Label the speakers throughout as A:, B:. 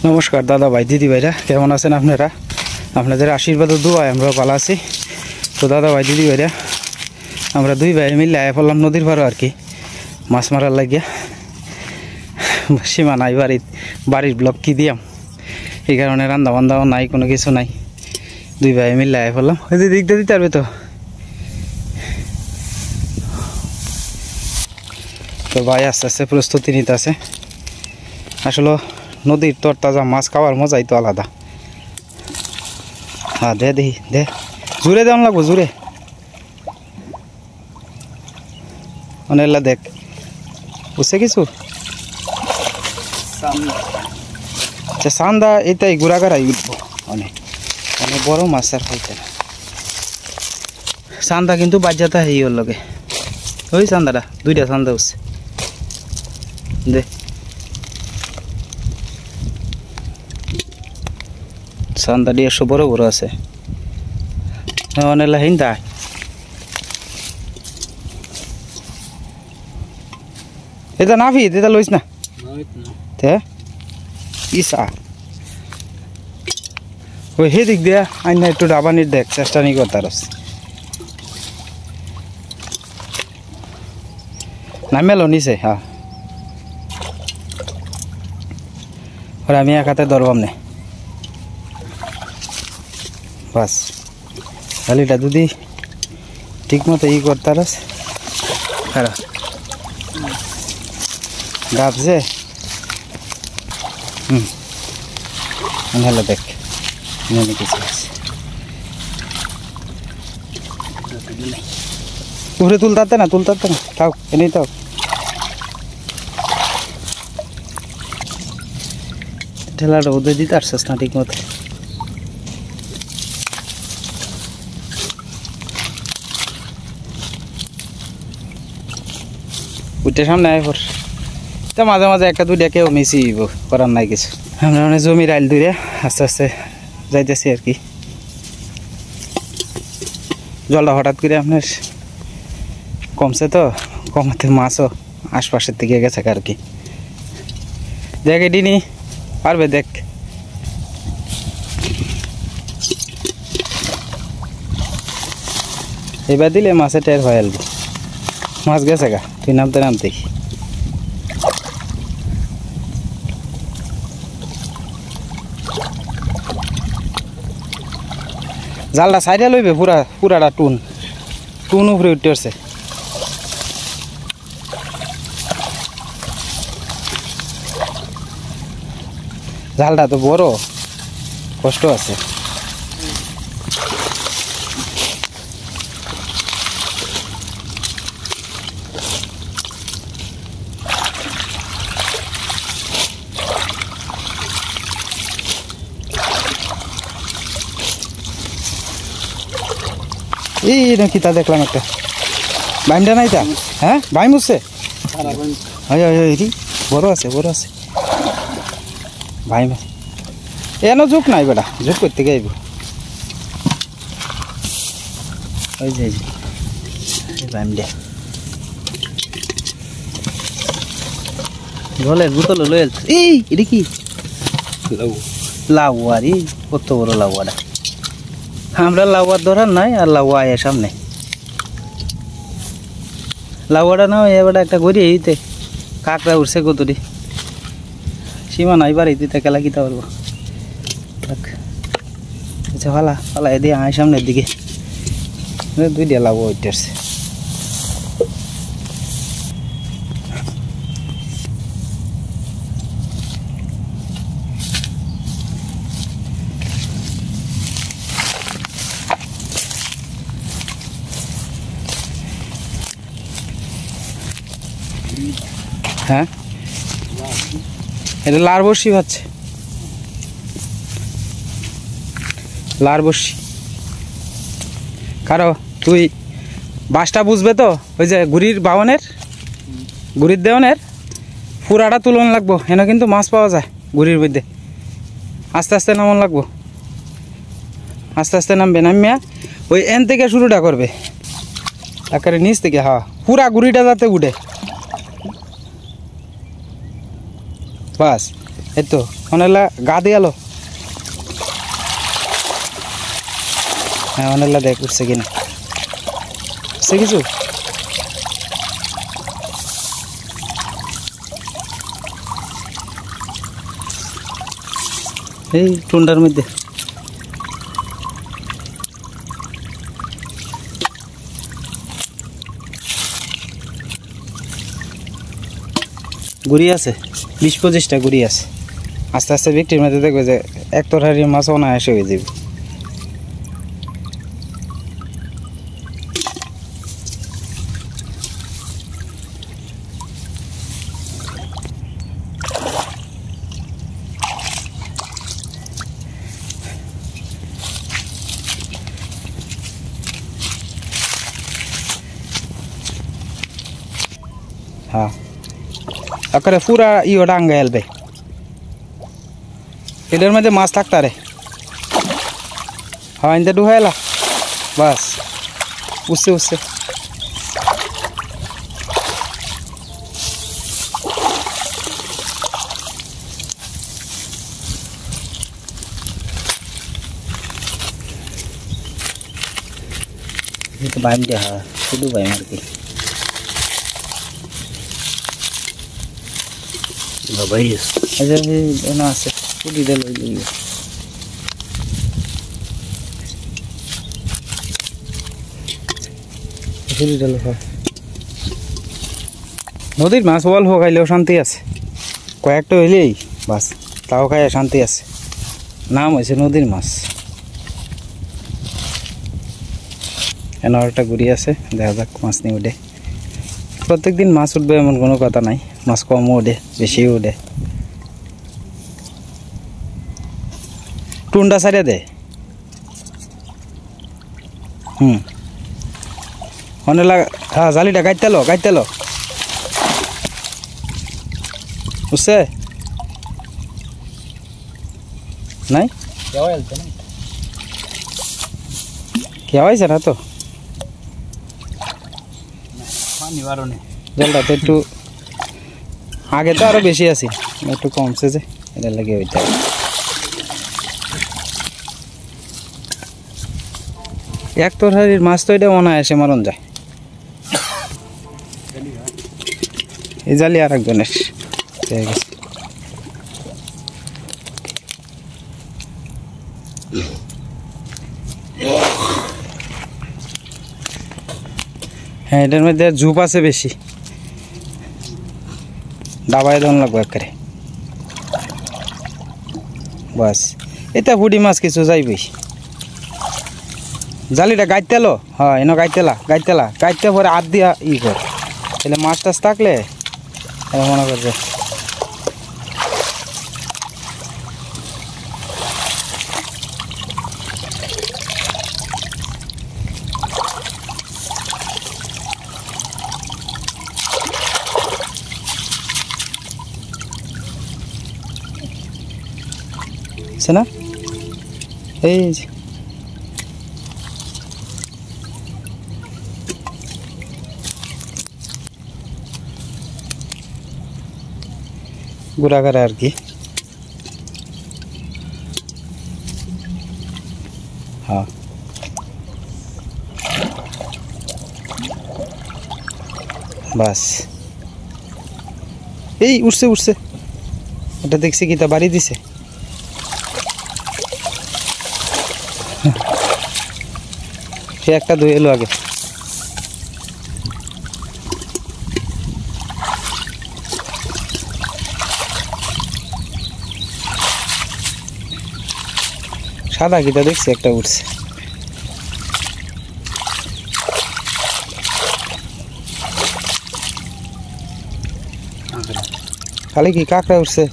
A: নমস্কার দাদা ভাই দিদি ভাইরা, কেমন আছেন আপনারা? আপনাদের আশীর্বাদ ও দোয়ায় আমরা ভালো আছি। তো দাদা ভাই দিদি ভাইরা, আমরা দুই ভাই মিলে আয়া পড়লাম নদীর পাড়ে আর কি মাছ মারার লাগিয়া। সীমা নাই বাড়ির ব্লক কি দিয়াম, এই কারণে রান্না বান্ধাও নাই, কোনো কিছু নাই। দুই ভাই মিলে আয়া পড়লাম। ওই দিক দিয়ে দিতে পারবে তো? তো ভাই আস্তে আস্তে প্রস্তুতি নিতে আছে। আসলে নদীর তরতাজা মাছ খাওয়ার মজাই তো আলাদা। হ্যাঁ দে দেখি দে, জুড়ে দেওয়া লাগবো, জুড়ে অনেকলা দেখ বুঝছে কিছু। আচ্ছা সান্দা এটাই ঘোরাঘাড়াই উঠবো, অনেক অনেক বড় মাছ আর খাইতে না। সান্দা কিন্তু বাজ্যাতা এই ওর লগে, ওই সান্দাটা দুইটা সান্দা উঠছে দে। সান্দা দিয়ে বড় বড় আছে অনেকলা হিন্দা। এটা নাফি এটা লইস না তে ইসা ওই হে দিক দিয়া আইনা একটু ডাবানির দেখ, চেষ্টা নি করতার নামেলো নিছে। হ্যাঁ ওরা আমি এক হাতে ধরবাম নে বাস। খালিটা যদি ঠিক মতো ই করতারস খারাপ গাবছে। হলো দেখ মনে কিছু আছে উপরে তুলতে না তাও এনেই তাও। ঠেলাটা ওদের দিতে আসছিস না ঠিক মতো। উঠে সামনে আয় পর, তা মাঝে মাঝে একটা দুইটা কেউ মিশি করার নাই কিছু। আমরা মানে জমির আইল দূরে আস্তে আস্তে যাইতেছি আর কি। জলটা হঠাৎ করে আপনার কমছে তো, কমাতে মাছও আশপাশের থেকে গেছে আর কি। দেখ এটি নি পারবে দেখ। এবার দিলে মাছে টের হয়ে আসবে। মাছ গেছে গা, তুই নামতে নামতেই জালটা সাইডে লইবে, পুরাটা টুন উপরে উঠতে আসছে। জালটা তো বড়, কষ্ট আছে। এই নাকি তা দেখলাম একটা বাইমটা নাই তা। হ্যাঁ বাইম উঠছে, বড় আছে বাইম এনো ঝুঁক নাই বেটা, ঝুঁক করতে গাইব। ওই যে বাইম দে জলের বোতল লয়ে এই এটা কি লাউ আর কত বড় লাউয়াটা। আমরা লাউয়ার ধরার নাই, আর লাউয়া আয় সামনে লাউয়াটা না এবার একটা গড়ি এইতে কাকড়া উঠছে কতটি। সীমা নাই বাড়ি দিতে খেলা কিতে পারবো। আচ্ছা ফালা এদিকে আয় সামনের দিকে, দুই দিয়ে লাউয়া উঠতে আসছে। হ্যাঁ এটা লার বসি হচ্ছে, লার বসি। কারো তুই বাসটা বুঝবে তো, ওই যে গুড়ির দেওয়ানের পুরাটা তুলন লাগবো, এনে কিন্তু মাছ পাওয়া যায় গুড়ির মধ্যে। আস্তে আস্তে নামন লাগবো, আস্তে আস্তে নামবে, নামিয়া ওই এন থেকে শুরুটা করবে একেবারে নিচ থেকে। হ্যাঁ পুরা গুড়িটা যাতে উঠে বাস, এই তো অনেলা গা দিয়ালো হ্যাঁ অনেলা দেখ উঠছে কিনা উঠছে কিছু এই টুন্ডার মধ্যে গুড়ি আছে 20-25টা গুড়ি আছে আস্তে আস্তে বিক্রির মধ্যে দেখবে যে এক তরহারি মাছ অনায়াসে হয়ে যাবে হ্যাঁ अकरे पूरा यो डांग गया भाई इधर में माछ लगता रे हाँ इंदर डुहायला बस उससे उससे ये तो बाइम दिया है शुरू बाइम मार के भाई अच्छा ये ना से पूरी दल ले पूरी दल हो নদীর মাছ অল্প খাইলেও শান্তি আছে কয়েকটা হইলেই বাস তাও খায় শান্তি আছে নাম হয়েছে নদীর মাছ এনার একটা গুড়ি আছে দেখা যাক মাছ নিয়ে উঠে প্রত্যেকদিন মাছ উঠবে এমন কোনো কথা নাই মাছ কমও ওঠে বেশিও ওঠে টুন্ডা সারিয়া দে অনেক হ্যাঁ জালিটা গাইতে লো বুঝছে নাই কেউ হয়েছে না তো জলটা তো একটু আগে তো আরো বেশি আছে একটু কমছে যে এটা লাগে ওইটা এক তরহারির মাছ তো এটা অনায়াসে মারণ যায় এই জালি আর একজনের হ্যাঁ এটার মধ্যে ঝুপ আছে বেশি দাবায় দন লাগবে একবারে বাস এটা বুড়ি মাছ কিছু যাইবই জালিটা গাইতেলো হ্যাঁ এনে গাইতে পরে হাত দিয়া কর তাহলে মাছ টাছ থাকলে মনে করবে না এই গুড়া করে আর কি হ্যাঁ বাস এই উঠছে এটা দেখছি কি তা বাড়ি দিছে সে একটা ধুয়ে এলো আগে সাদা কিটা দেখছি একটা উঠছে খালি কি কাঁকড়া উঠছে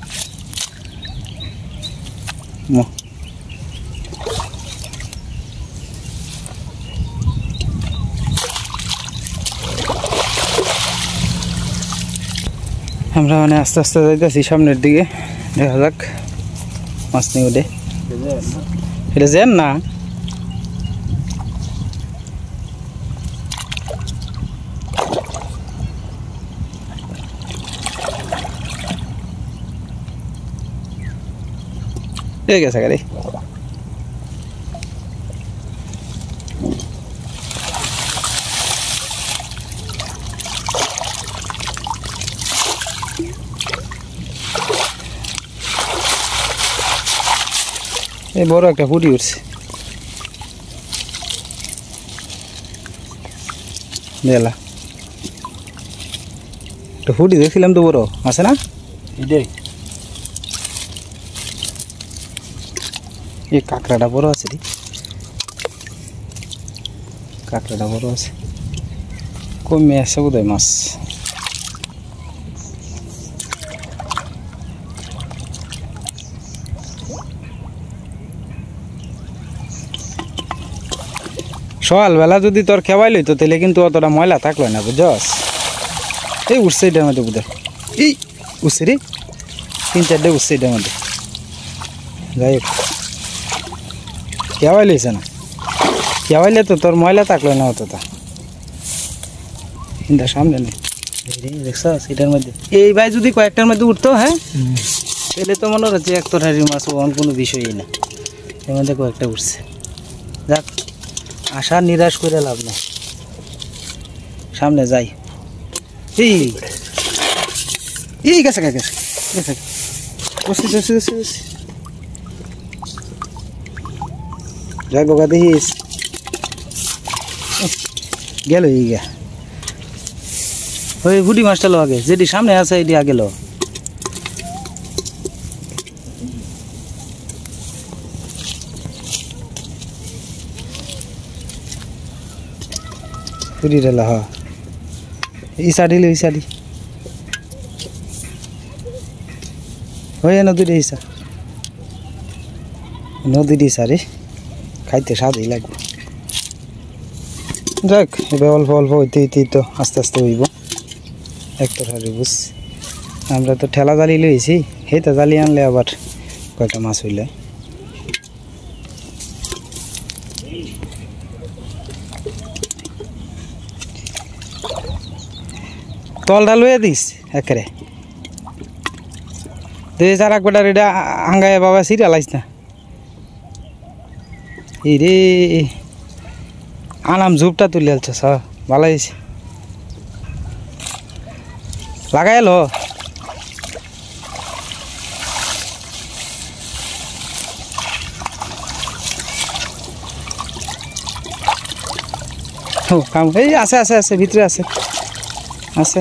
A: আমরা মানে আস্তে আস্তে যাইতেছি সামনের দিকে দেখা যাক মাছ নিয়ে উঠে এটা যেন না এই গেছে গাড়ি এই বড় একটা ফুটি উঠছে দেলা তো ফুটি দেখছিলাম তো বড় আছে না
B: এটাই
A: এই কাঁকড়াটা বড় আছে রে কাঁকড়াটা বড় আছে কমে আছে বোধহয় মাছ সকালবেলা যদি তোর খেবাই লইতো তাহলে কিন্তু অতটা ময়লা থাকলো না বুঝছস এই উঠছে এটার মধ্যে বোধহয় এই উঠছে রে 3-4টে উঠছে এটার মধ্যে যাই হোক খেয়াই লইছে না খেয়াইলে তো তোর ময়লা থাকলো না অতটা কিন্তু সামনে নেই দেখছস এটার মধ্যে এই ভাই যদি কয়েকটার মধ্যে উঠতো হ্যাঁ তাহলে তো মনে হচ্ছে এক তরকারি মাছ অন্য কোনো বিষয়ই না এর মধ্যে কয়েকটা উঠছে যাক আশা নিরাশ করে লাভ নেই সামনে যাই এই গেছে গেছে গেছে বসে বসে বসে বসে যাক গোগা দেখিস গেল এই গা ওই বুড়ি মাছটা লো আগে যেটি সামনে আছে এটি আগে লো পুরি রেলা হ্যাঁ ইসাডি লো ইসাডি হয়ে নদীর ইসা নদীর ইসা রে খাইতে স্বাদই লাগবে যাক এবার অল্প অল্প হইতে হইতেই তো আস্তে আস্তে হইব একটা সারি বুঝ আমরা তো ঠেলা জালি লইছি সেইটা জালি আনলে আবার কয়টা মাছ হইলে তলটা লইয়া দিস একেরে তুই চার এক বেটার এটা আঙ্গায় বাবা সিরিয়াল আইস না এই রে আনাম ঝুপটা তুলে আলছস ভালো হয়েছে লাগাই এলো কাম এই আছে আছে আছে ভিতরে আছে আছে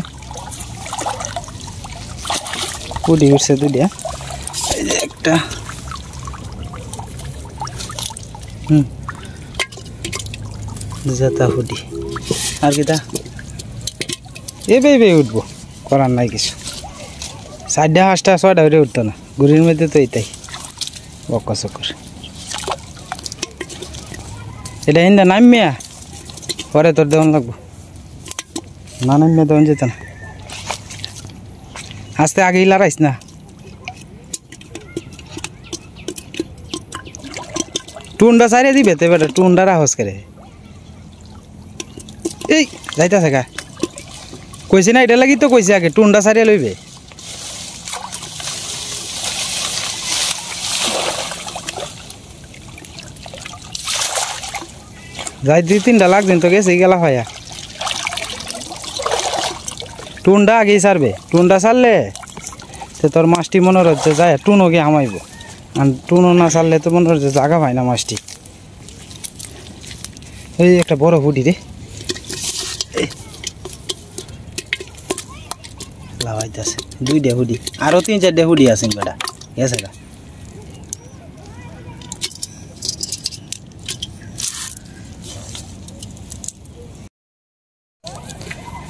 A: পুডি উঠছে দুইটা এই যে একটা যেটা হুডি আর কিটা এবে উঠবো করার নাই কিছু 4টা 5টা 6টা উঠে উঠতো না গুড়ির মধ্যে তো এইটাই বক্কা চক্কর এটা হিন্দা নামিয়া পরে তোর দেওয়ান লাগবো না নামিয়া দেওয়ান যেত না আস্তে আগে লড়াইস না টুন্ডা সারিয়ে দিবে তো বেটা টুন্ডা রাহস করে এই যাইতাছে গা কইছে না এটা লাগি তো কইছে আগে টুন্ডা সারিয়ে লইবে যাই 2-3টা লাগছেন তো গেছে গেলা হয়া টুন্ডা আগেই সারবে টুন্ডা সারলে তো তোর মাছটি মনে হচ্ছে যায় টুনও গিয়ে হামাইব আর টুনও না সারলে তো মনে হচ্ছে জাগা পায় না মাছটি এই একটা বড় হুডি রে লাগাইতেছে 2টা হুডি আরো 3-4টা হুডি আছেন বেটা গেছে গা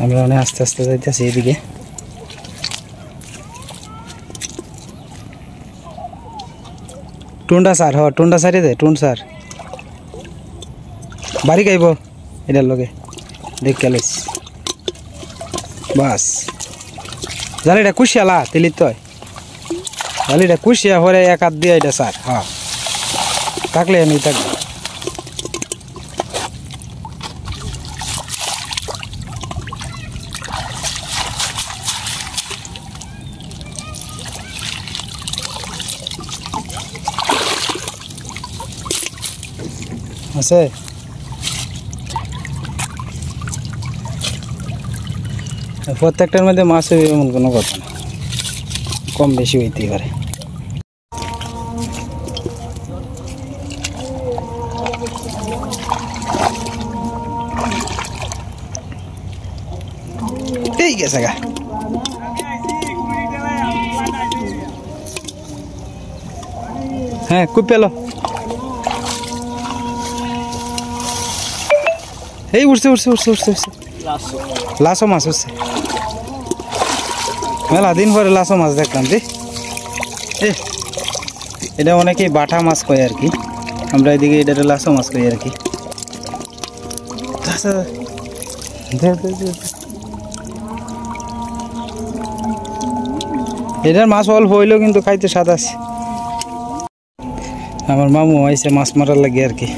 A: আমরা অনেক আস্তে আস্তে যাইতেছি এদিকে টুন্ডা সার টুন্ডা সারি দে টুন সার বাড়ি গাইব এটার লগে দেখ গেলিস বাস জালিটা কুশিয়ালা তেলি তো জালিটা কুশিয়া হরে এক হাত দিয়ে এটা সার হ্যাঁ থাকলে আমি থাকবো আছে প্রত্যেকটার মধ্যে মাছ হবে এমন কোনো কথা না, কম বেশি হইতেই পারে। ঠিক আছে গা, হ্যাঁ খুব পেলো, এই উঠছে উঠছে উঠছে উঠছে উঠছে লাসো মাছ উঠছে, মেলা দিন পরে লাসো মাছ দেখলাম যে। এটা অনেকেই বাটা মাছ কয় আর কি, আমরা এদিকে এটা লাসো মাছ কই আর কি। এটার মাছ অল্প হইলেও কিন্তু খাইতে স্বাদ আছে। আমার মামু আইছে মাছ মারার লাগে আর কি।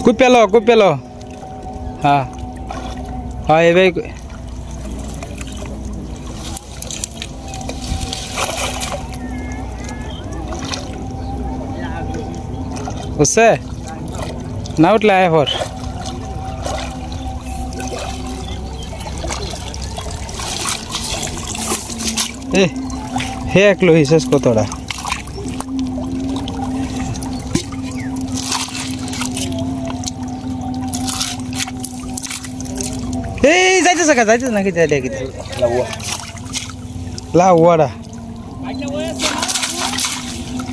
A: কুপেলো কুপেলো, হ্যাঁ হ্যাঁ এবার বুঝছে না, উঠলে আয় পর হে একলো হিসেস কতটা। এই যাইতেছে কা যাইতেছে নাকি দেখি লাউয়াড়া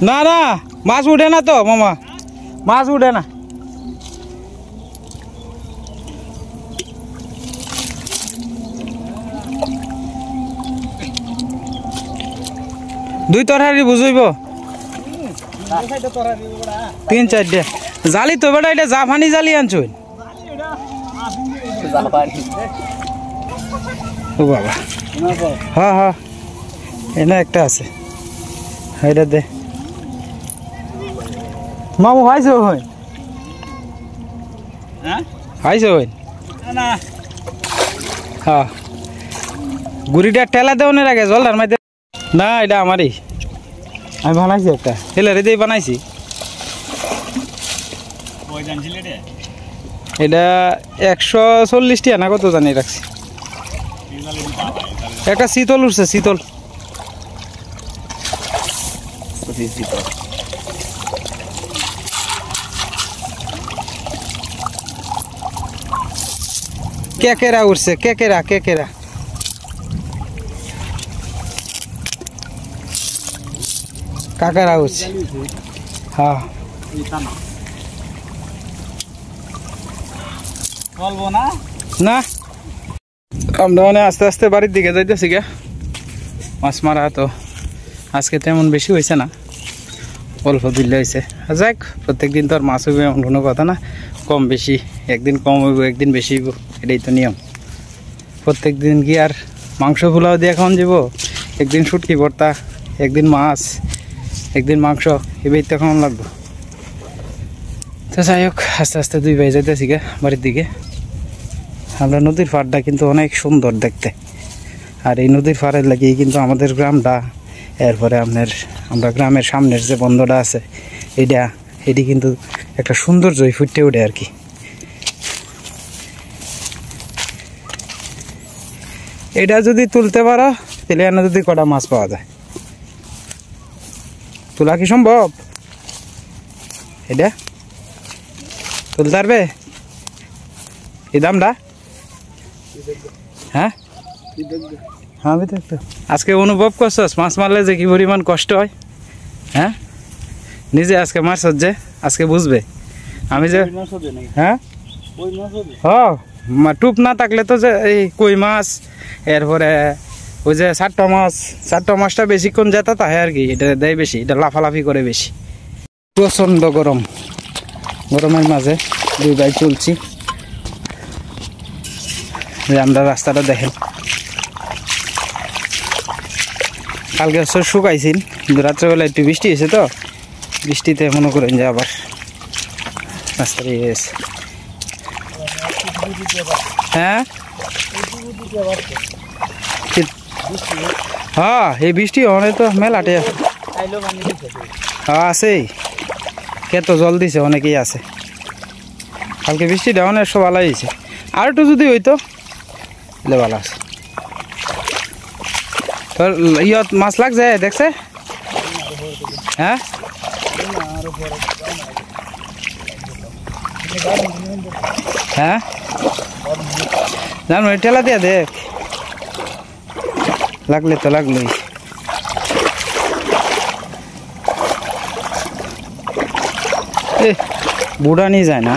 A: না না মাছ উঠে না তো মামা, মাছ উঠে না। দুই তরহারি বুঝইব, 3-4 জালি তো বেটা, এটা জাপানি জালি আনছুন ও বাবা। হ্যাঁ হ্যাঁ এনে একটা আছে, এটা দে মামু হাইছে হই, হাইছে হই হ্যাঁ। গুড়িটা ঠেলা দেওয়ার আগে জলটার মাঝে না, এটা আমারই, আমি বানাইছি একটা হেলারে দিয়ে বানাইছি। এটা 140 টাকা না কত জানি রাখছি। একটা শীতল উঠছে, শীতল কেকেরা উঠছে, কেকেরা কেকেরা কাকারা উঠছে। হ্যাঁ না আমরা মানে আস্তে আস্তে বাড়ির দিকে যাইতেছি গা। মাছ মারা তো আজকে তেমন বেশি হয়েছে না, অল্প দিলে হয়েছে। যাক প্রত্যেক দিন তো আর মাছ হইবে এমন কোনো কথা না, কম বেশি, একদিন কম হইব একদিন বেশি হইব, এটাই তো নিয়ম। প্রত্যেক দিন কি আর মাংস পোলাও দিয়ে খাওয়ান যাব? একদিন শুটকি ভর্তা, একদিন মাছ, একদিন মাংস, এবার তো খাওয়ান লাগবো। তো যাই হোক আস্তে আস্তে 2 ভাই যাইতেছি গা বাড়ির দিকে। আমরা নদীর পাড়টা কিন্তু অনেক সুন্দর দেখতে, আর এই নদীর পাড়ের লাগিয়ে কিন্তু আমাদের গ্রামটা, এরপরে আমরা গ্রামের সামনের যে বন্ধটা আছে এটি কিন্তু একটা সৌন্দর্যই ফুটে ওঠে আর কি। এটা যদি তুলতে পারো তাহলে এনে যদি কটা মাছ পাওয়া যায়, তোলা কি সম্ভব? এটা তুলতে পারবে এই দামটা? হ্যাঁ হ্যাঁ আমি তো আজকে অনুভব করছস মাছ মারলে যে কি পরিমাণ কষ্ট হয়। হ্যাঁ নিজে আজকে মাছ যে আজকে বুঝবে। আমি যে হ্যাঁ হ্যাঁ টুপ না থাকলে তো যে এই কই মাছ, এরপরে ওই যে চারটা মাছটা বেশিক্ষণ যেতে তাহে আর কি, এটা দেয় বেশি, এটা লাফালাফি করে বেশি। প্রচণ্ড গরম, গরমের মাঝে 2 ভাই চলছি। আমরা রাস্তাটা দেখেন, কালকে শুকাইছিল কিন্তু রাত্রেবেলা একটু বৃষ্টি হয়েছে, তো বৃষ্টিতে মনে করেন যে আবার মাছ তাড়িয়ে গেছে। হ্যাঁ হ্যাঁ এই বৃষ্টি অনেক তো মেলাটে হ্যাঁ আছেই কত জল দিছে অনেকেই আছে কালকে বৃষ্টিটা অনেক সব ভালো হয়েছে আর একটু যদি হইতো তাহলে ভালো আছে তোর ইয়ত মাছ লাগছে দেখছে হ্যাঁ হ্যাঁ জানো ঠেলা দিয়া দেখ লাগলে তো লাগলোই বুড়া নিয়ে যায় না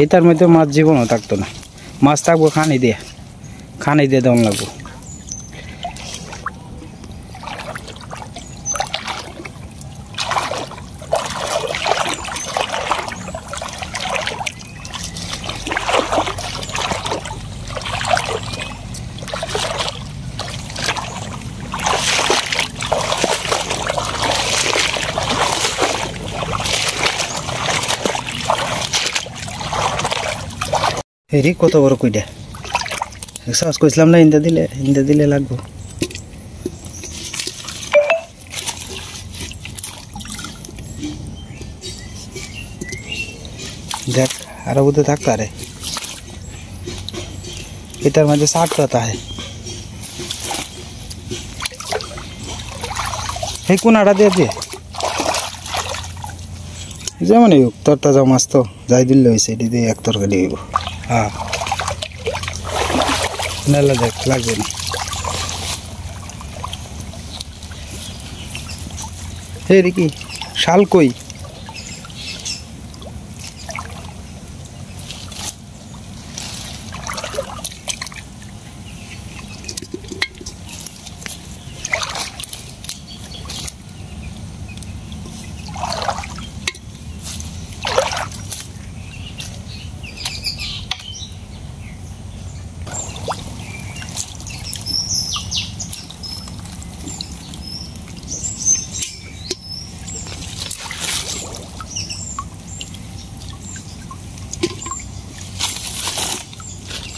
A: এটার মধ্যে মাছ জীবনও থাকতো না মাছ থাকবো খানি দিয়ে দেওয়ান লাগবো হেরি কত বড় কইটা সাহস কইছিলাম না ইন্দা দিলে লাগবো দেখ আরো বুঝতে থাকতে রে এটার মাঝে 60 পাতা হয় এই কোনাটা দিয়ে যেমন হোক তোর তাজা মাছ তো যাই দিলে হয়েছে এটি দিয়ে এক তরকারি হইব হ্যাঁ নাহলে দেখ লাগবে না রে কি শাল কই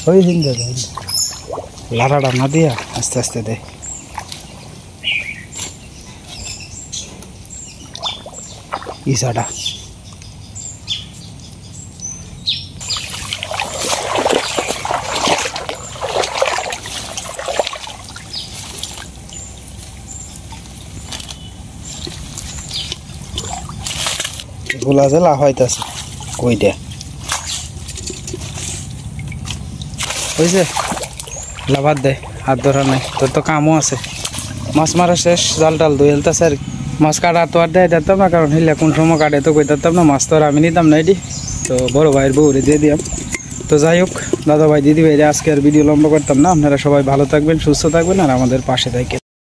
A: ওই দিন দে লাড়াটা না দিয়া আস্তে আস্তে দে ইসাটা এগুলা যে লাভ হইতাছে কইটা হয়েছে লাভার দে হাত ধরা নাই তোর তো কামও আছে মাছ মারা শেষ জাল টাল ধুয়ে হেলতেছে আর মাছ কাটা তো আর দেয় দিতাম না কারণ হিলে কোন সময় কাটে তো কই দিতাম না মাছ তো আর আমি নিতাম না এটি তো বড় ভাইয়ের বউরে দিয়ে দিলাম তো যাই হোক দাদা ভাই দিদি ভাইরে আজকে আর ভিডিও লম্বা করতাম না আপনারা সবাই ভালো থাকবেন সুস্থ থাকবেন আর আমাদের পাশে থাকেন।